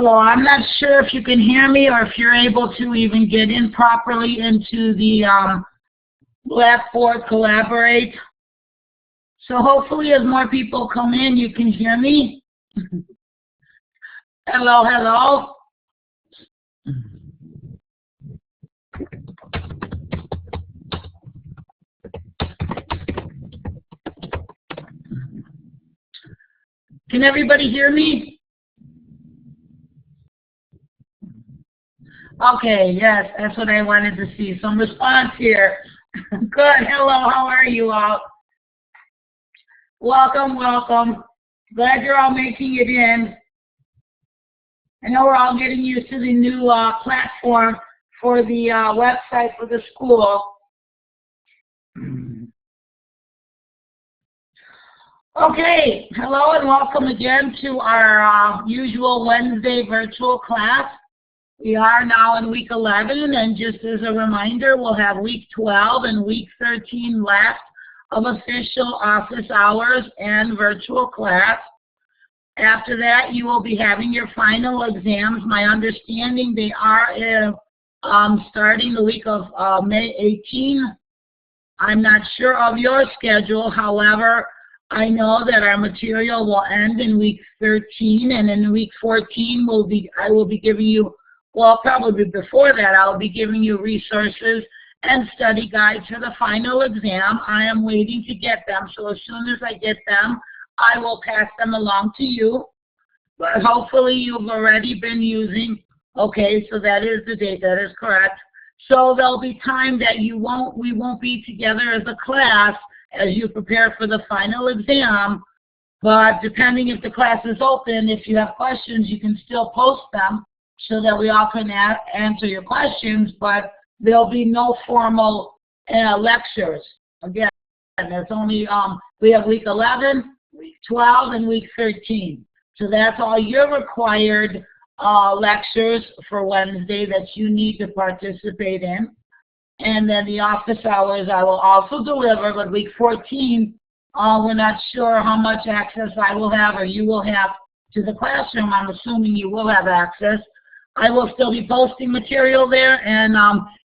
Hello, I'm not sure if you can hear me or if you're able to even get in properly into the Blackboard Collaborate. So hopefully as more people come in, you can hear me. Hello, hello. Can everybody hear me? Okay, yes, that's what I wanted to see. Some response here. Good, hello, how are you all? Welcome, welcome. Glad you're all making it in. I know we're all getting used to the new platform for the website for the school. Okay, hello and welcome again to our usual Wednesday virtual class. We are now in week 11, and just as a reminder, we'll have week 12 and week 13 left of official office hours and virtual class. After that, you will be having your final exams. My understanding, they are starting the week of May 18. I'm not sure of your schedule. However, I know that our material will end in week 13, and in week 14, I will be giving you, well, probably before that, I'll be giving you resources and study guides for the final exam. I am waiting to get them, so as soon as I get them, I will pass them along to you. But hopefully you've already been using, okay, so that is the date, that is correct. So there'll be time that we won't be together as a class as you prepare for the final exam. But depending if the class is open, if you have questions, you can still post them so that we all can answer your questions, but there'll be no formal lectures. Again, that's only, we have week 11, week 12, and week 13. So that's all your required lectures for Wednesday that you need to participate in. And then the office hours I will also deliver, but week 14, we're not sure how much access I will have or you will have to the classroom. I'm assuming you will have access. I will still be posting material there, and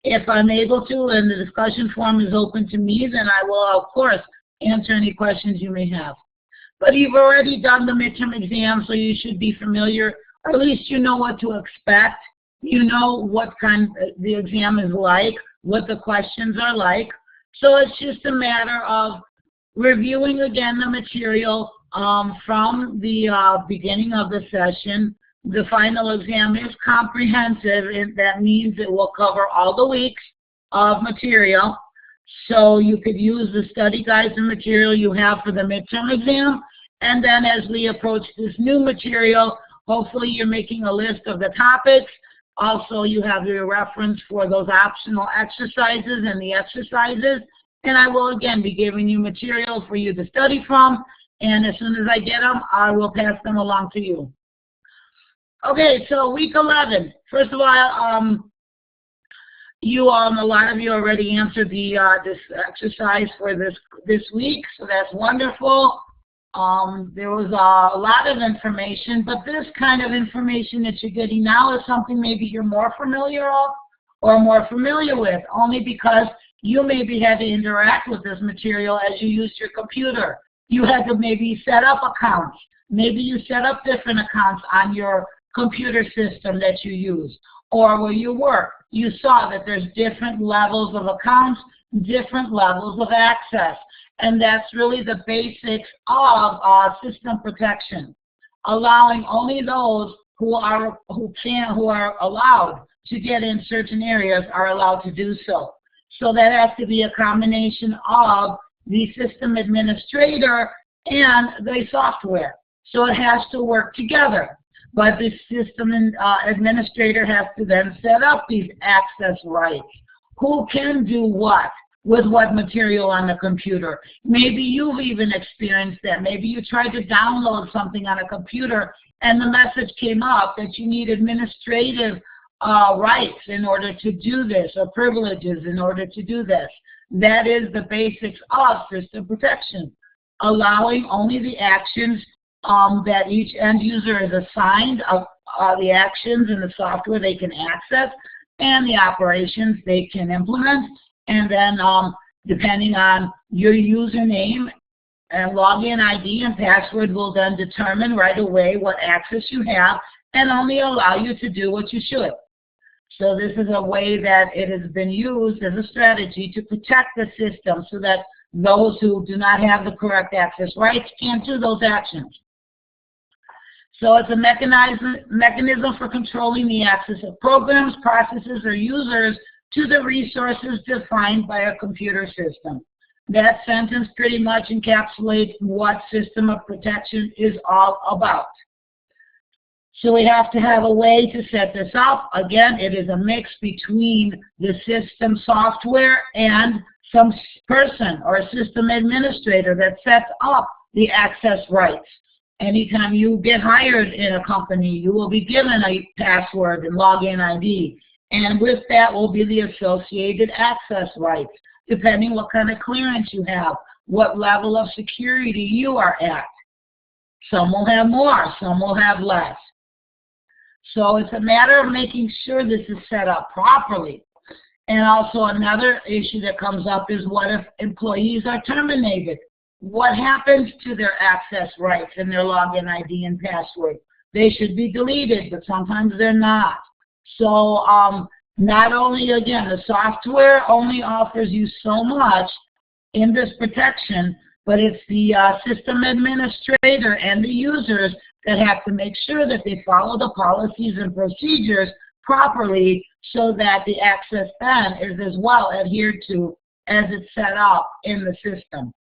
if I'm able to and the discussion forum is open to me, then I will, of course, answer any questions you may have. But you've already done the midterm exam, so you should be familiar, or at least you know what to expect. You know what kind the exam is like, what the questions are like. So it's just a matter of reviewing again the material from the beginning of the session. The final exam is comprehensive, and that means it will cover all the weeks of material. So you could use the study guides and material you have for the midterm exam. And then as we approach this new material, hopefully you're making a list of the topics. Also, you have your reference for those optional exercises and the exercises. And I will again be giving you material for you to study from. And as soon as I get them, I will pass them along to you. Okay, so week 11. First of all, a lot of you already answered the this exercise for this week, so that's wonderful. There was a lot of information, but this kind of information that you're getting now is something maybe you're more familiar of or more familiar with, only because you maybe had to interact with this material as you used your computer. You had to maybe set up accounts. Maybe you set up different accounts on your computer system that you use, or where you work. You saw that there's different levels of accounts, different levels of access, and that's really the basics of system protection, allowing only those who are allowed to get in certain areas are allowed to do so. So that has to be a combination of the system administrator and the software. So it has to work together. But the system administrator has to then set up these access rights. Who can do what with what material on the computer? Maybe you've even experienced that. Maybe you tried to download something on a computer and the message came up that you need administrative rights in order to do this, or privileges in order to do this. That is the basics of system protection, allowing only the actions that each end user is assigned the actions in the software they can access and the operations they can implement. And then depending on your username and login ID and password will then determine right away what access you have and only allow you to do what you should. So this is a way that it has been used as a strategy to protect the system so that those who do not have the correct access rights can't do those actions. So it's a mechanism for controlling the access of programs, processes, or users to the resources defined by a computer system. That sentence pretty much encapsulates what system of protection is all about. So we have to have a way to set this up. Again, it is a mix between the system software and some person or a system administrator that sets up the access rights. Anytime you get hired in a company, you will be given a password and login ID. And with that will be the associated access rights, depending what kind of clearance you have, what level of security you are at. Some will have more, some will have less. So it's a matter of making sure this is set up properly. And also another issue that comes up is what if employees are terminated? What happens to their access rights and their login ID and password? They should be deleted, but sometimes they're not. So not only, again, the software only offers you so much in this protection, but it's the system administrator and the users that have to make sure that they follow the policies and procedures properly so that the access then is as well adhered to as it's set up in the system.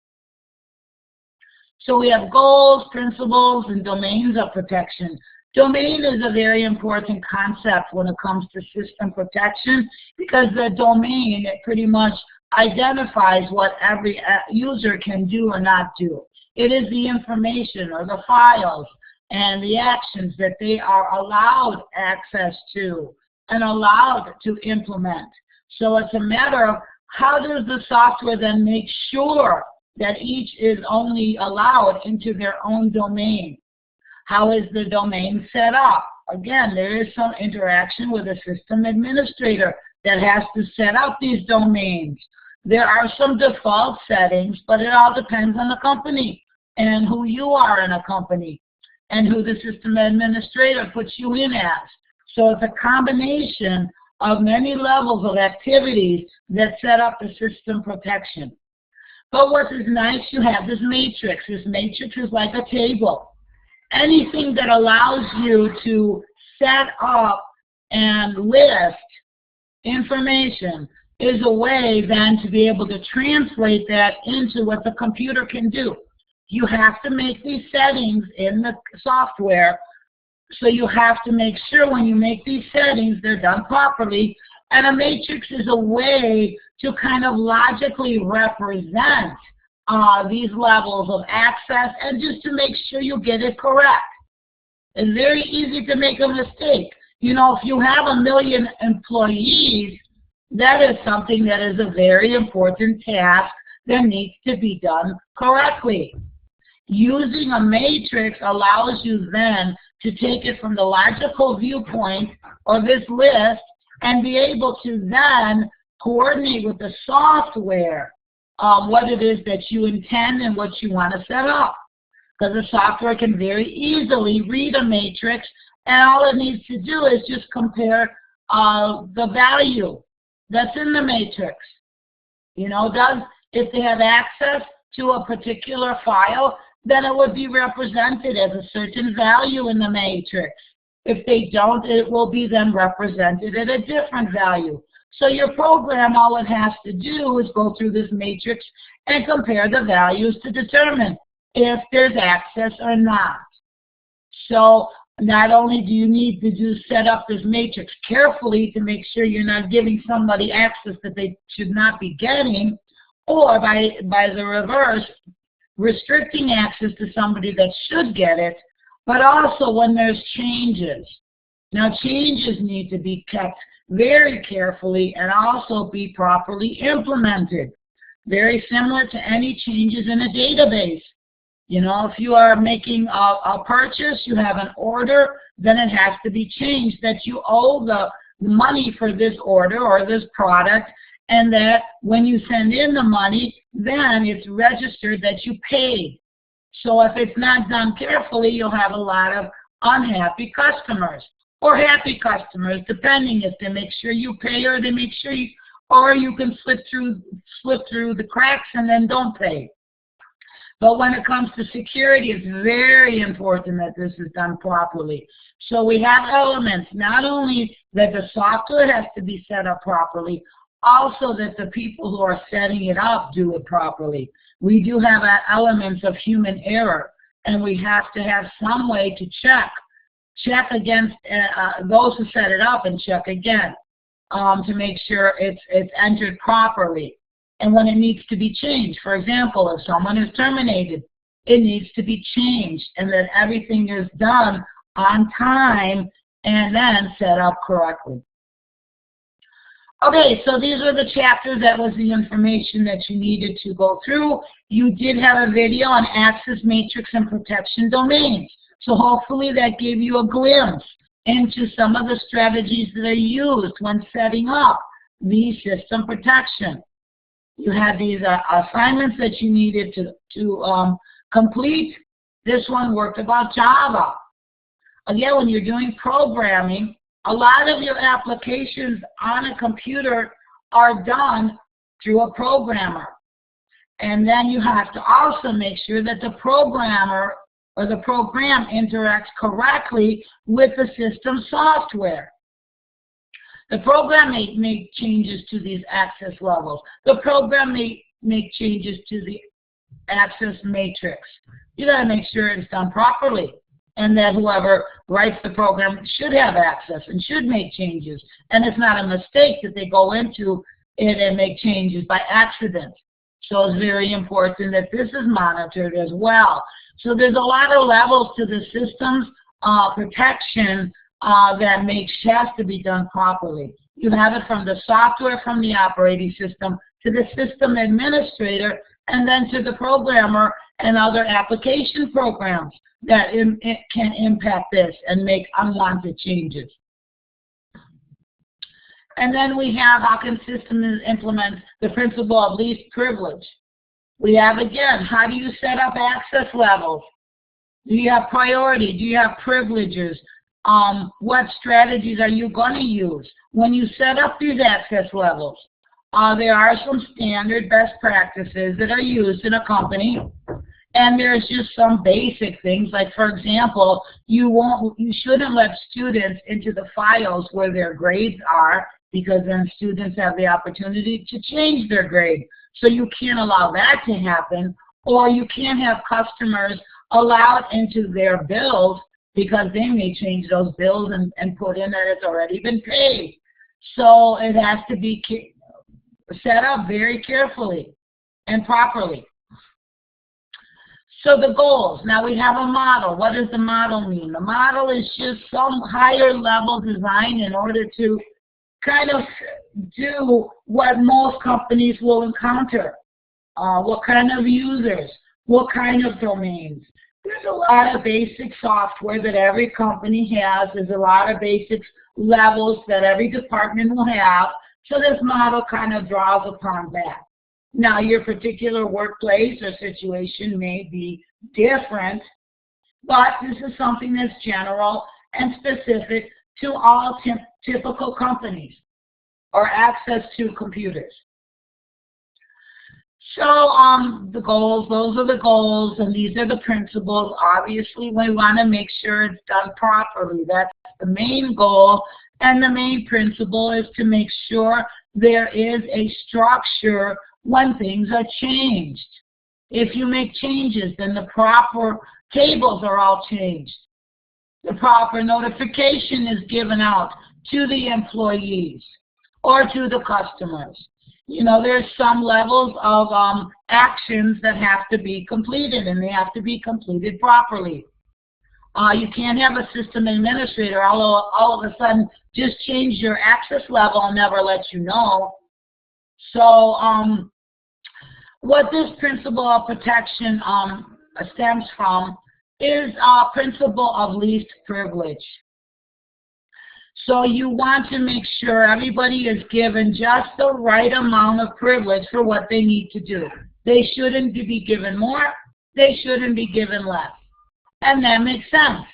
So we have goals, principles, and domains of protection. Domain is a very important concept when it comes to system protection because the domain, it pretty much identifies what every user can do or not do. It is the information or the files and the actions that they are allowed access to and allowed to implement. So it's a matter of how does the software then make sure that each is only allowed into their own domain. How is the domain set up? Again, there is some interaction with a system administrator that has to set up these domains. There are some default settings, but it all depends on the company and who you are in a company and who the system administrator puts you in as. So it's a combination of many levels of activities that set up the system protection. But what is nice, you have this matrix. This matrix is like a table. Anything that allows you to set up and list information is a way then to be able to translate that into what the computer can do. You have to make these settings in the software, so you have to make sure when you make these settings they're done properly. And a matrix is a way to kind of logically represent these levels of access and just to make sure you get it correct. It's very easy to make a mistake. You know, if you have 1 million employees, that is something that is a very important task that needs to be done correctly. Using a matrix allows you then to take it from the logical viewpoint of this list and be able to then coordinate with the software what it is that you intend and what you want to set up. Because the software can very easily read a matrix, and all it needs to do is just compare the value that's in the matrix. You know, if they have access to a particular file, then it would be represented as a certain value in the matrix. If they don't, it will be then represented at a different value. So your program, all it has to do is go through this matrix and compare the values to determine if there's access or not. So not only do you need to set up this matrix carefully to make sure you're not giving somebody access that they should not be getting, or by the reverse, restricting access to somebody that should get it, but also when there's changes. Now, changes need to be kept very carefully and also be properly implemented. Very similar to any changes in a database. You know, if you are making a purchase, you have an order, then it has to be changed that you owe the money for this order or this product, and that when you send in the money, then it's registered that you paid. So if it's not done carefully, you'll have a lot of unhappy customers or happy customers, depending if they make sure you pay or they make sure you, or you can slip through the cracks and then don't pay. But when it comes to security, it's very important that this is done properly. So we have elements, not only that the software has to be set up properly, also that the people who are setting it up do it properly. We do have elements of human error, and we have to have some way to check against those who set it up and check again to make sure it's entered properly. And when it needs to be changed, for example, if someone is terminated, it needs to be changed, and that everything is done on time and then set up correctly. Okay, so these were the chapters. That was the information that you needed to go through. You did have a video on access matrix and protection domains. So hopefully that gave you a glimpse into some of the strategies that are used when setting up the system protection. You had these assignments that you needed to complete. This one worked about Java. Again, when you're doing programming, a lot of your applications on a computer are done through a programmer. And then you have to also make sure that the programmer or the program interacts correctly with the system software. The program may make changes to these access levels. The program may make changes to the access matrix. You got to make sure it's done properly, and that whoever writes the program should have access and should make changes. And it's not a mistake that they go into it and make changes by accident. So it's very important that this is monitored as well. So there's a lot of levels to the system's protection that has to be done properly. You have it from the software, from the operating system, to the system administrator, and then to the programmer and other application programs that it can impact this and make unwanted changes. And then we have how can systems implement the principle of least privilege. We have, again, how do you set up access levels? Do you have priority? Do you have privileges? What strategies are you going to use when you set up these access levels? There are some standard best practices that are used in a company, and there's just some basic things, like, for example, you shouldn't let students into the files where their grades are, because then students have the opportunity to change their grade. So you can't allow that to happen, or you can't have customers allowed into their bills, because they may change those bills and put in that it's already been paid. So it has to be set up very carefully and properly. So the goals. Now we have a model. What does the model mean? The model is just some higher level design in order to kind of do what most companies will encounter. What kind of users? What kind of domains? There's a lot of basic software that every company has. There's a lot of basic levels that every department will have. So this model kind of draws upon that. Now, your particular workplace or situation may be different, but this is something that's general and specific to all typical companies or access to computers. So the goals, those are the goals, and these are the principles. Obviously, we want to make sure it's done properly. That's the main goal, and the main principle is to make sure there is a structure when things are changed. If you make changes, then the proper tables are all changed. The proper notification is given out to the employees or to the customers. You know, there's some levels of actions that have to be completed, and they have to be completed properly. You can't have a system administrator all of a sudden just change your access level and never let you know. So what this principle of protection stems from is a principle of least privilege. So you want to make sure everybody is given just the right amount of privilege for what they need to do. They shouldn't be given more, they shouldn't be given less. And that makes sense,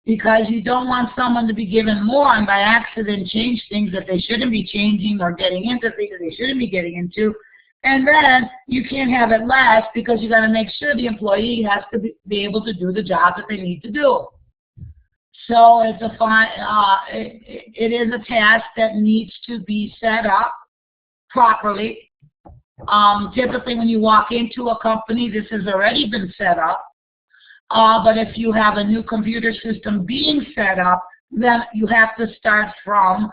because you don't want someone to be given more and by accident change things that they shouldn't be changing, or getting into things that they shouldn't be getting into. And then you can't have it less, because you got to make sure the employee has to be able to do the job that they need to do. So it's it is a task that needs to be set up properly. Typically when you walk into a company, this has already been set up. But if you have a new computer system being set up, then you have to start from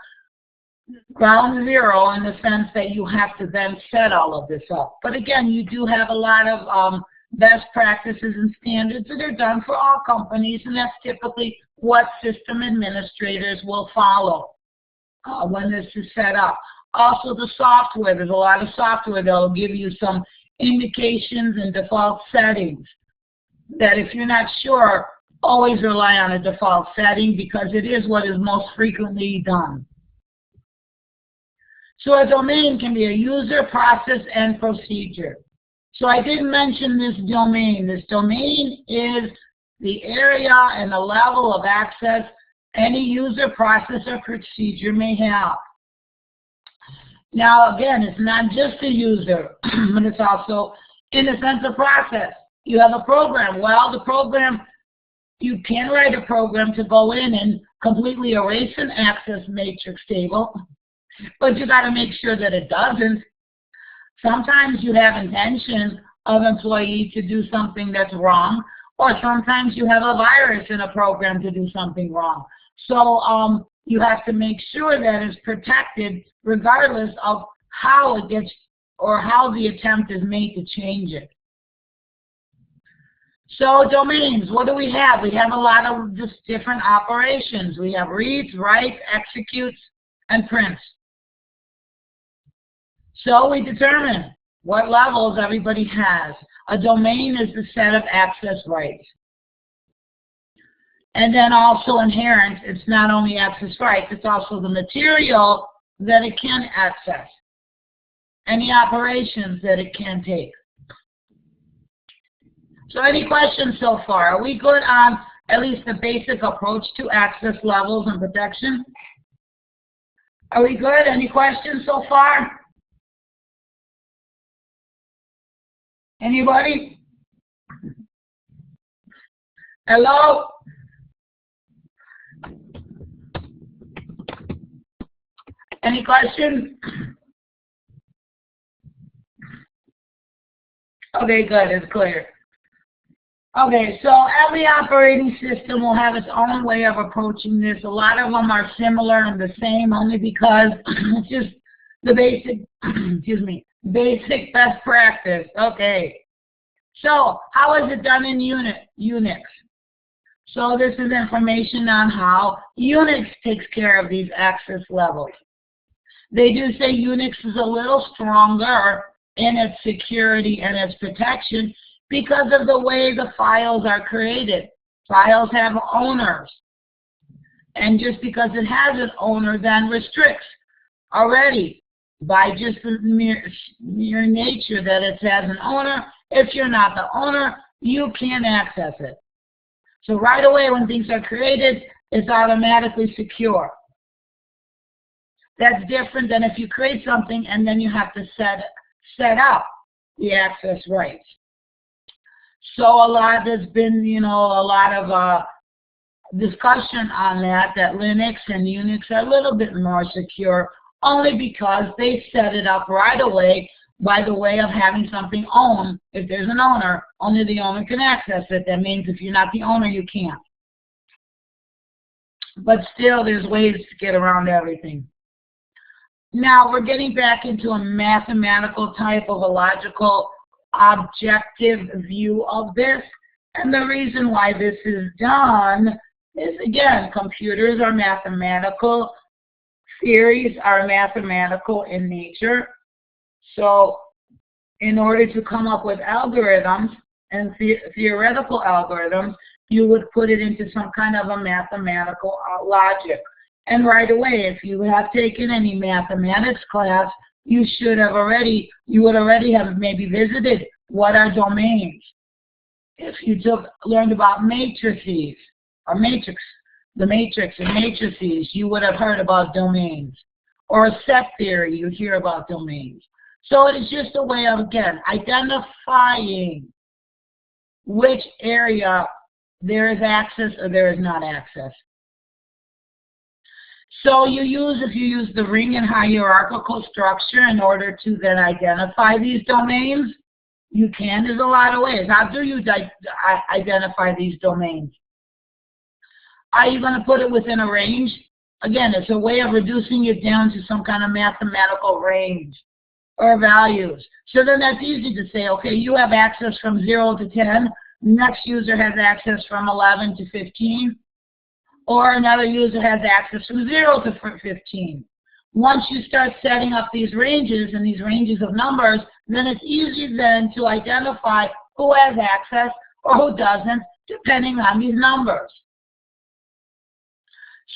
ground zero, in the sense that you have to then set all of this up. But again, you do have a lot of best practices and standards that are done for all companies, and that's typically what system administrators will follow when this is set up. Also the software, there's a lot of software that will give you some indications and default settings that if you're not sure, always rely on a default setting, because it is what is most frequently done. So a domain can be a user, process, and procedure. So I did mention this domain. This domain is the area and the level of access any user, process, or procedure may have. Now again, it's not just a user, but it's also in the sense of process. You have a program. Well, the program, you can write a program to go in and completely erase an access matrix table, but you got to make sure that it doesn't. Sometimes you have intention of employee to do something that's wrong, or sometimes you have a virus in a program to do something wrong. So you have to make sure that it's protected regardless of how it gets, or how the attempt is made to change it. So domains, what do we have? We have a lot of just different operations. We have reads, writes, executes, and prints. So we determine what levels everybody has. A domain is the set of access rights. And then also inherent, it's not only access rights, it's also the material that it can access and the operations that it can take. So any questions so far? Are we good on at least the basic approach to access levels and protection? Are we good? Any questions so far? Anybody? Hello? Any questions? Okay, good, it's clear. Okay, so every operating system will have its own way of approaching this. A lot of them are similar and the same, only because it's just the basic, basic best practice. Okay, so how is it done in UNIX? So this is information on how UNIX takes care of these access levels. They do say UNIX is a little stronger in its security and its protection because of the way the files are created. Files have owners. And just because it has an owner then restricts already by just the mere nature that it has an owner. If you're not the owner, you can't access it. So right away when things are created, it's automatically secure. That's different than if you create something and then you have to set up the access rights. So there's been, a lot of discussion on that Linux and Unix are a little bit more secure, only because they set it up right away by the way of having something owned. If there's an owner, only the owner can access it. That means if you're not the owner, you can't. But still, there's ways to get around everything. Now, we're getting back into a mathematical type of a logical objective view of this. And the reason why this is done is, again, computers are mathematical. Theories are mathematical in nature. So in order to come up with algorithms, and theoretical algorithms, you would put it into some kind of a mathematical logic. And right away, if you have taken any mathematics class, you would already have maybe visited what are domains. If you learned about matrices, or the matrix and matrices, you would have heard about domains. Or set theory, you hear about domains. So it is just a way of, again, identifying which area there is access or there is not access. So if you use the ring and hierarchical structure in order to then identify these domains, you can. There's a lot of ways. How do you identify these domains? Are you going to put it within a range? Again, it's a way of reducing it down to some kind of mathematical range or values. So then that's easy to say, okay, you have access from 0 to 10. Next user has access from 11 to 15. Or another user has access from 0 to 15. Once you start setting up these ranges and these ranges of numbers, then it's easy then to identify who has access or who doesn't, depending on these numbers.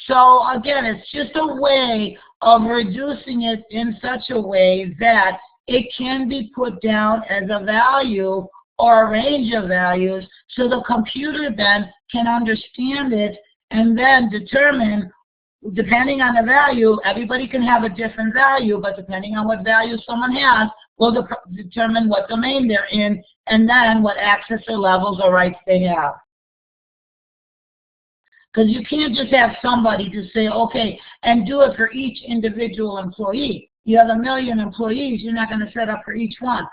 So again, it's just a way of reducing it in such a way that it can be put down as a value or a range of values, so the computer then can understand it and then determine, depending on the value, everybody can have a different value, but depending on what value someone has, will determine what domain they're in, and then what access or levels or rights they have. Because you can't just have somebody just say, okay, and do it for each individual employee. You have 1 million employees, you're not going to set up for each one.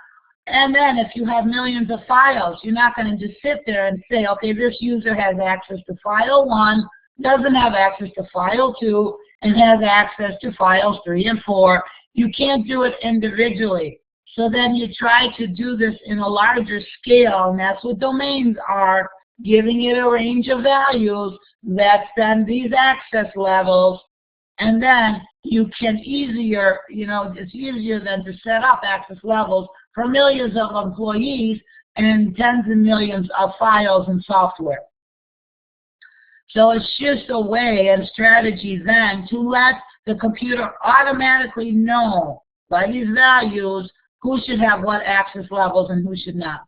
And then if you have millions of files, you're not going to just sit there and say, okay, this user has access to file 1, doesn't have access to file 2, and has access to files 3 and 4. You can't do it individually. So then you try to do this in a larger scale, and that's what domains are, giving it a range of values that send these access levels, and then you can it's easier than to set up access levels for millions of employees and tens of millions of files and software. So it's just a way and strategy then to let the computer automatically know by these values who should have what access levels and who should not.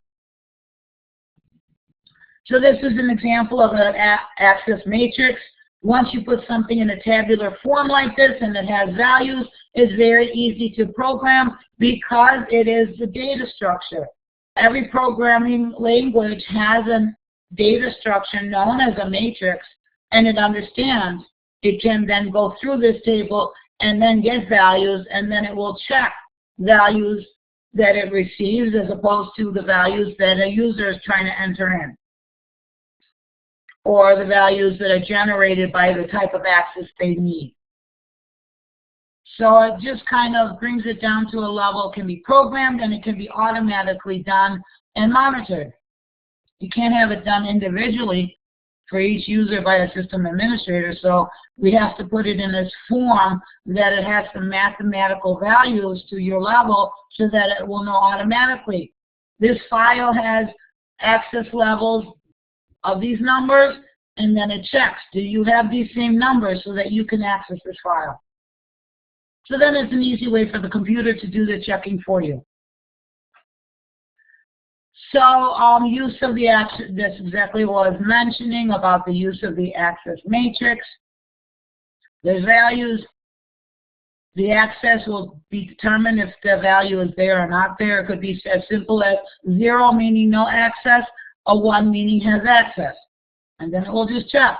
So this is an example of an access matrix. Once you put something in a tabular form like this and it has values, it's very easy to program because it is the data structure. Every programming language has a data structure known as a matrix, and it understands. It can then go through this table and then get values, and then it will check values that it receives as opposed to the values that a user is trying to enter in, or the values that are generated by the type of access they need. So it just kind of brings it down to a level. It can be programmed and it can be automatically done and monitored. You can't have it done individually for each user by a system administrator, so we have to put it in this form that it has some mathematical values to your level so that it will know automatically. This file has access levels of these numbers, and then it checks, do you have these same numbers so that you can access this file? So then it's an easy way for the computer to do the checking for you. So use of the access, that's exactly what I was mentioning about the use of the access matrix. There's values. The access will be determined if the value is there or not there. It could be as simple as 0 meaning no access, or 1 meaning has access. And then it will just check.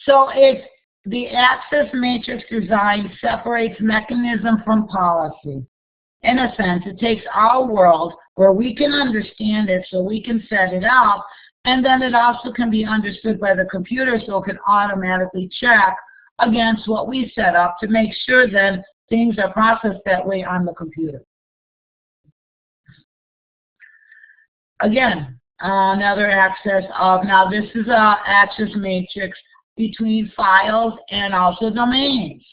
So it's the access matrix design separates mechanism from policy. In a sense, it takes our world where we can understand it so we can set it up, and then it also can be understood by the computer so it can automatically check against what we set up to make sure that things are processed that way on the computer. Again, another access of, now this is an access matrix between files and also domains.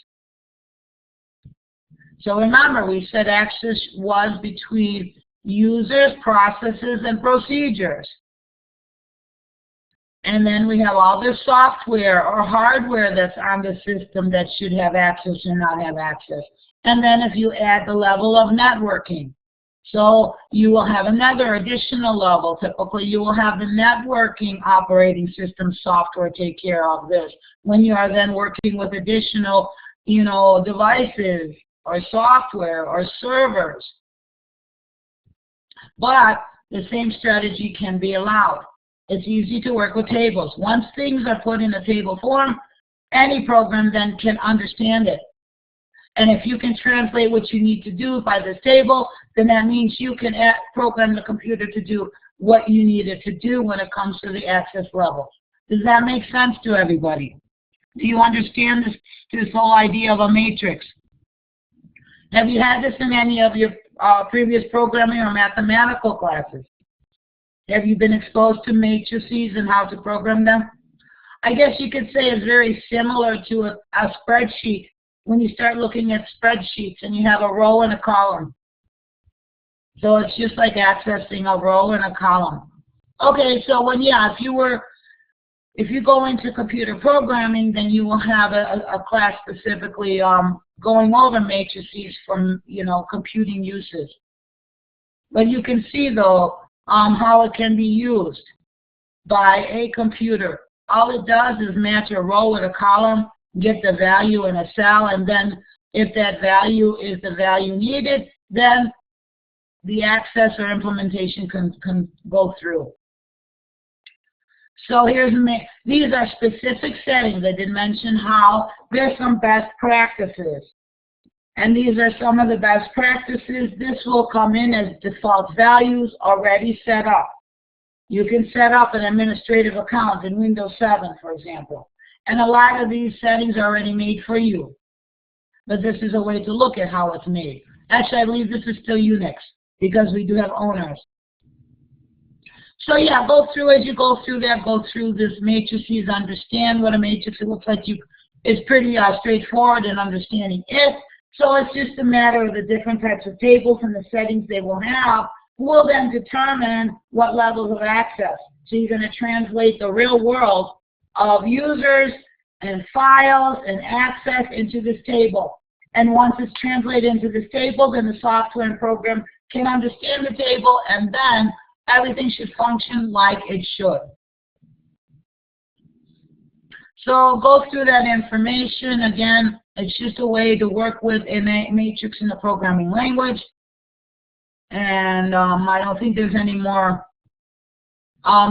So remember, we said access was between users, processes, and procedures. And then we have all the software or hardware that's on the system that should have access or not have access. And then if you add the level of networking, so you will have another additional level. Typically, you will have the networking operating system software take care of this when you are then working with additional, devices or software or servers. But the same strategy can be allowed. It's easy to work with tables. Once things are put in a table form, any program then can understand it. And if you can translate what you need to do by this table, then that means you can program the computer to do what you need it to do when it comes to the access level. Does that make sense to everybody? Do you understand this whole idea of a matrix? Have you had this in any of your previous programming or mathematical classes? Have you been exposed to matrices and how to program them? I guess you could say it's very similar to a spreadsheet when you start looking at spreadsheets and you have a row and a column. So it's just like accessing a row and a column. Okay, so if you go into computer programming, then you will have a class specifically going over matrices from, computing uses. But you can see, though, how it can be used by a computer. All it does is match a row with a column, get the value in a cell, and then if that value is the value needed, then the access or implementation can go through. So these are specific settings. I did mention how there's some best practices. And these are some of the best practices. This will come in as default values already set up. You can set up an administrative account in Windows 7, for example. And a lot of these settings are already made for you. But this is a way to look at how it's made. Actually, I believe this is still UNIX because we do have owners. So yeah, go through as you go through that, go through this matrices, understand what a matrix looks like. It's pretty straightforward in understanding it. So it's just a matter of the different types of tables and the settings they will have will then determine what levels of access. So you're going to translate the real world of users and files and access into this table. And once it's translated into this table, then the software and program can understand the table, and then everything should function like it should. So go through that information. Again, it's just a way to work with a matrix in the programming language. And I don't think there's any more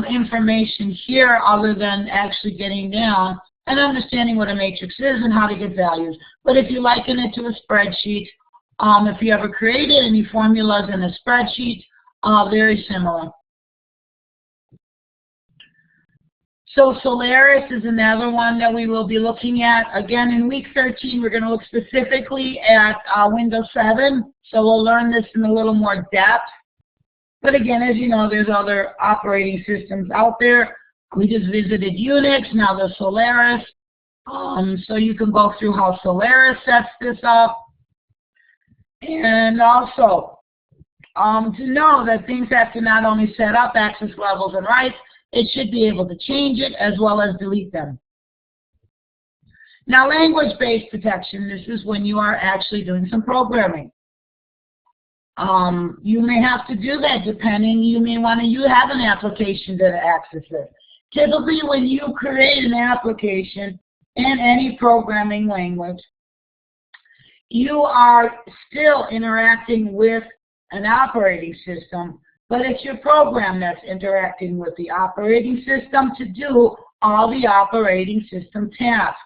information here other than actually getting down and understanding what a matrix is and how to get values. But if you liken it to a spreadsheet, if you ever created any formulas in a spreadsheet, very similar. So SOLARIS is another one that we will be looking at. Again, in week 13, we're going to look specifically at Windows 7. So we'll learn this in a little more depth. But again, as you know, there's other operating systems out there. We just visited UNIX, now there's SOLARIS. So you can go through how SOLARIS sets this up. And also, to know that things have to not only set up access levels and rights, it should be able to change it as well as delete them. Now, language-based protection, this is when you are actually doing some programming. You may have to do that depending, you have an application that accesses it. Typically, when you create an application in any programming language, you are still interacting with an operating system, but it's your program that's interacting with the operating system to do all the operating system tasks.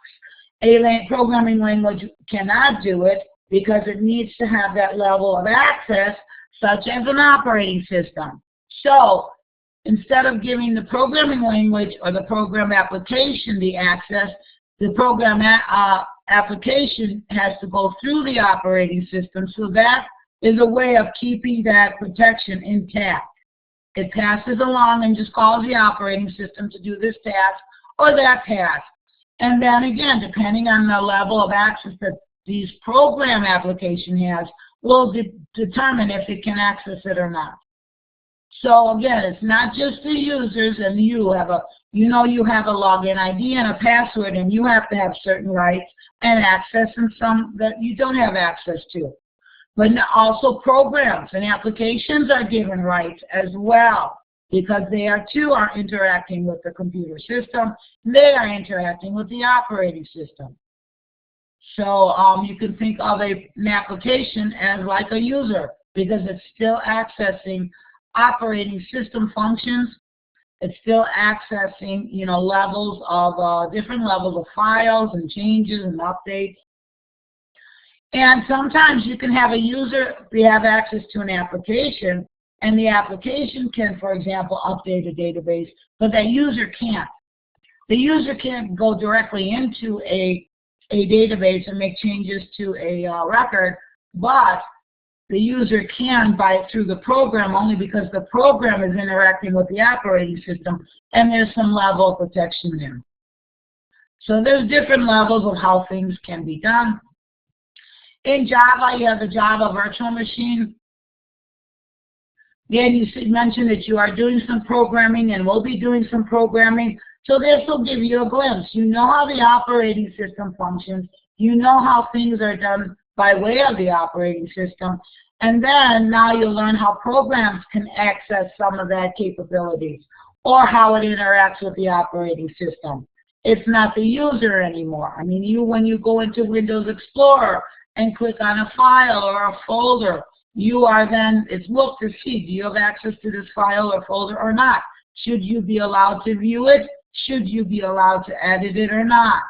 A programming language cannot do it because it needs to have that level of access, such as an operating system. So instead of giving the programming language or the program application the access, the program application has to go through the operating system. So that is a way of keeping that protection intact. It passes along and just calls the operating system to do this task or that task. And then again, depending on the level of access that these program application has will determine if it can access it or not. So again, it's not just the users, and you have a login ID and a password, and you have to have certain rights and access, and some that you don't have access to. But also programs and applications are given rights as well, because they are interacting with the computer system. They are interacting with the operating system. So you can think of an application as like a user, because it's still accessing operating system functions. It's still accessing, levels of different levels of files and changes and updates. And sometimes you can have a user have access to an application, and the application can, for example, update a database, but that user can't. The user can't go directly into a database and make changes to a record, but the user can through the program, only because the program is interacting with the operating system, and there's some level of protection there. So there's different levels of how things can be done. In Java, you have the Java virtual machine. Again, you mentioned that you are doing some programming and will be doing some programming. So this will give you a glimpse. You know how the operating system functions. You know how things are done by way of the operating system. And then now you'll learn how programs can access some of that capabilities, or how it interacts with the operating system. It's not the user anymore. I mean, when you go into Windows Explorer and click on a file or a folder, it's looked to see, do you have access to this file or folder or not? Should you be allowed to view it? Should you be allowed to edit it or not?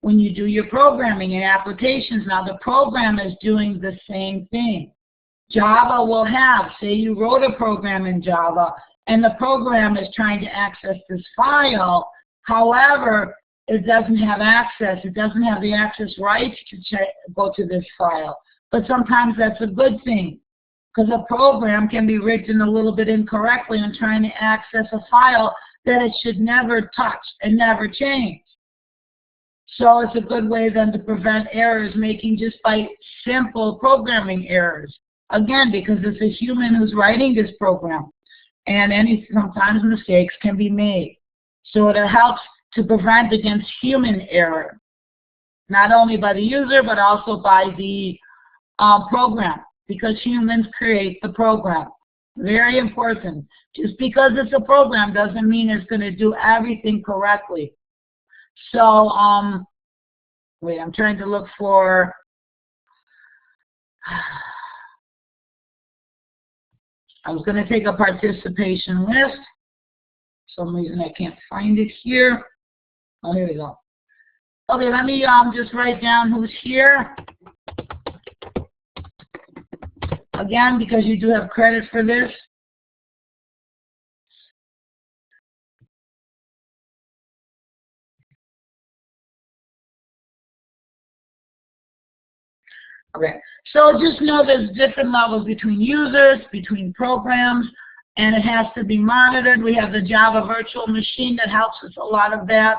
When you do your programming in applications, now the program is doing the same thing. Java will have, say you wrote a program in Java, and the program is trying to access this file. However, it doesn't have access. It doesn't have the access rights to go to this file. But sometimes that's a good thing, because a program can be written a little bit incorrectly and trying to access a file that it should never touch and never change. So it's a good way then to prevent errors making just by simple programming errors. Again, because it's a human who's writing this program, and sometimes mistakes can be made. So it helps to prevent against human error, not only by the user but also by the program, because humans create the program. Very important. Just because it's a program doesn't mean it's going to do everything correctly. So, wait, I'm trying to look for, I was going to take a participation list. For some reason I can't find it here. Oh, here we go. Okay, let me just write down who's here. Again, because you do have credit for this. Okay, so just know there's different levels between users, between programs, and it has to be monitored. We have the Java virtual machine that helps us a lot of that.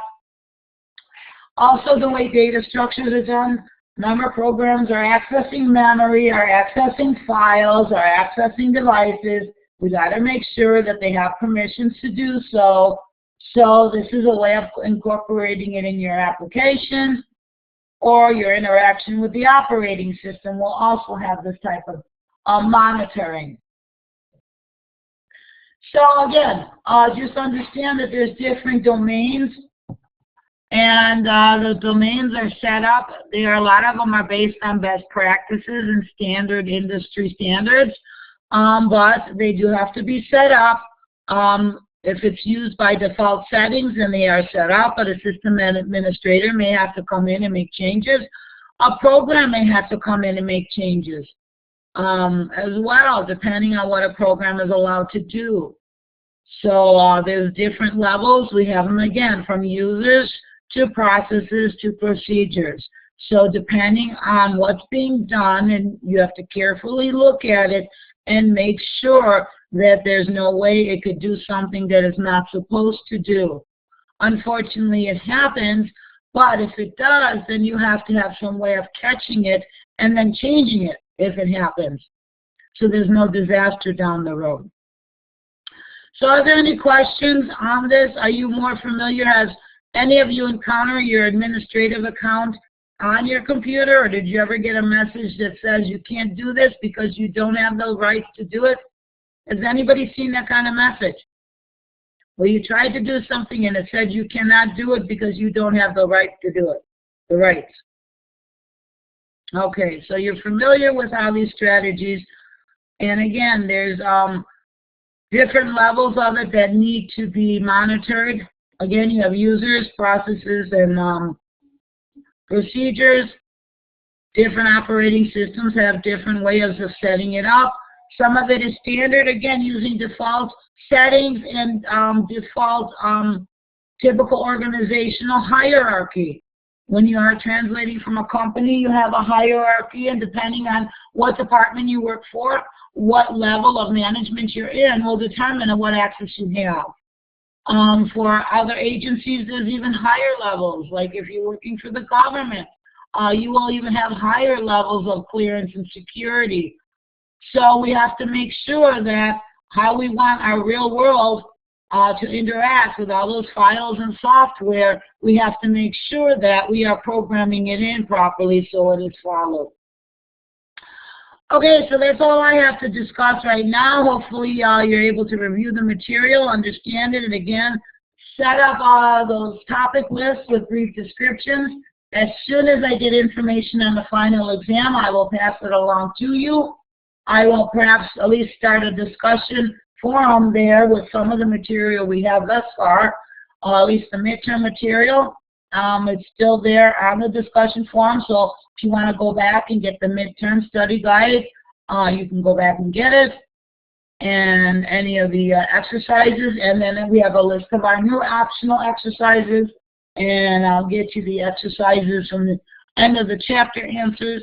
Also, the way data structures are done. Remember, programs are accessing memory, are accessing files, are accessing devices. We got to make sure that they have permissions to do so. So this is a way of incorporating it in your application, or your interaction with the operating system will also have this type of monitoring. So again, just understand that there's different domains, and the domains are set up. A lot of them are based on best practices and standard industry standards, but they do have to be set up. If it's used by default settings, then they are set up, but a system administrator may have to come in and make changes. A program may have to come in and make changes as well, depending on what a program is allowed to do. So there's different levels. We have them, again, from users to processes to procedures. So depending on what's being done, and you have to carefully look at it and make sure that there's no way it could do something that it's not supposed to do. Unfortunately, it happens, But if it does, then you have to have some way of catching it and then changing it if it happens, so there's no disaster down the road. So are there any questions on this? Are you more familiar? Has any of you encountered your administrative account on your computer, or did you ever get a message that says you can't do this because you don't have the rights to do it? Has anybody seen that kind of message? Where you tried to do something and it said you cannot do it because you don't have the right to do it, the rights. Okay, so you're familiar with how these strategies, and again, there's different levels of it that need to be monitored. Again, you have users, processes, and procedures. Different operating systems have different ways of setting it up. Some of it is standard, again, using default settings and default typical organizational hierarchy. When you are translating from a company, you have a hierarchy, and depending on what department you work for, what level of management you're in will determine what access you have. For other agencies, there's even higher levels. Like if you're working for the government, you will even have higher levels of clearance and security. So we have to make sure that how we want our real world to interact with all those files and software, we have to make sure that we are programming it in properly so it is followed. Okay, so that's all I have to discuss right now. Hopefully you're able to review the material, understand it, and again, set up those topic lists with brief descriptions. As soon as I get information on the final exam, I will pass it along to you. I will perhaps at least start a discussion forum there with some of the material we have thus far, at least the midterm material. It's still there on the discussion forum, so if you want to go back and get the midterm study guide, you can go back and get it, and any of the exercises, and then we have a list of our new optional exercises, and I'll get you the exercises from the end of the chapter answers.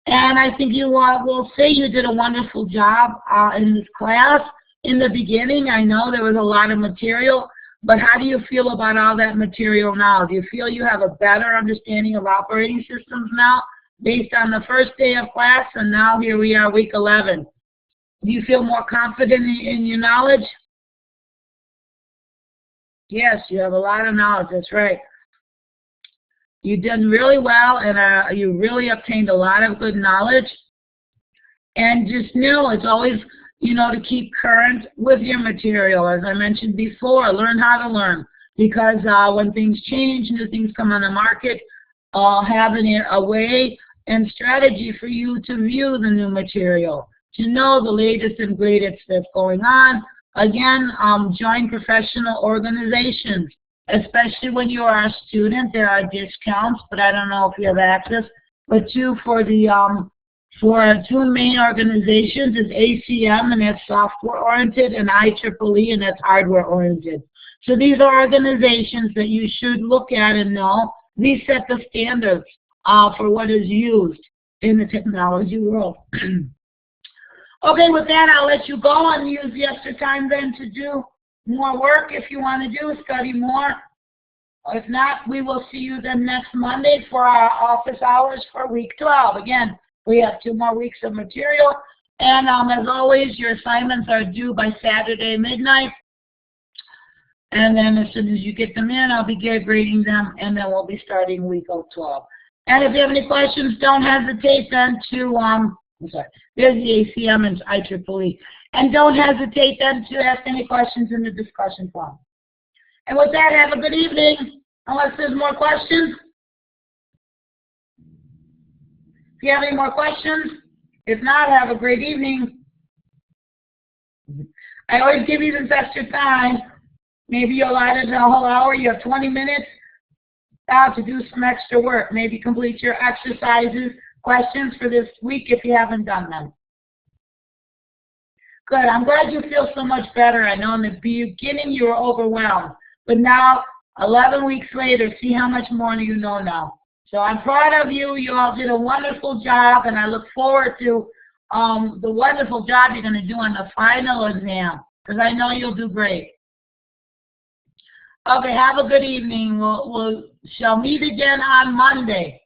And I think you will say you did a wonderful job in this class. In the beginning, I know there was a lot of material, but how do you feel about all that material now? Do you feel you have a better understanding of operating systems now based on the first day of class, and now here we are, week 11? Do you feel more confident in your knowledge? Yes, you have a lot of knowledge, that's right. You did really well, and you really obtained a lot of good knowledge. And just know it's always, to keep current with your material. As I mentioned before, learn how to learn. Because when things change, new things come on the market, having a way and strategy for you to view the new material, to know the latest and greatest that's going on. Again, join professional organizations. Especially when you are a student, there are discounts, but I don't know if you have access. But for two main organizations is ACM, and that's software-oriented, and IEEE, and that's hardware-oriented. So these are organizations that you should look at and know. These set the standards for what is used in the technology world. Okay, with that, I'll let you go and use the extra time then to do more work if you want to do, study more. If not, we will see you then next Monday for our office hours for week 12. Again, we have 2 more weeks of material, and as always, your assignments are due by Saturday midnight, and then as soon as you get them in, I'll be grading them, and then we'll be starting week 12. And if you have any questions, don't hesitate then to, there's the ACM and IEEE. And don't hesitate then to ask any questions in the discussion forum. And with that, have a good evening, unless there's more questions. If you have any more questions, if not, have a great evening. I always give you this extra time. Maybe you allotted a whole hour, you have 20 minutes to do some extra work. Maybe complete your exercises, questions for this week if you haven't done them. Good. I'm glad you feel so much better. I know in the beginning you were overwhelmed, but now, 11 weeks later, see how much more you know now. So I'm proud of you. You all did a wonderful job, and I look forward to the wonderful job you're going to do on the final exam, because I know you'll do great. Okay, have a good evening. We'll shall meet again on Monday.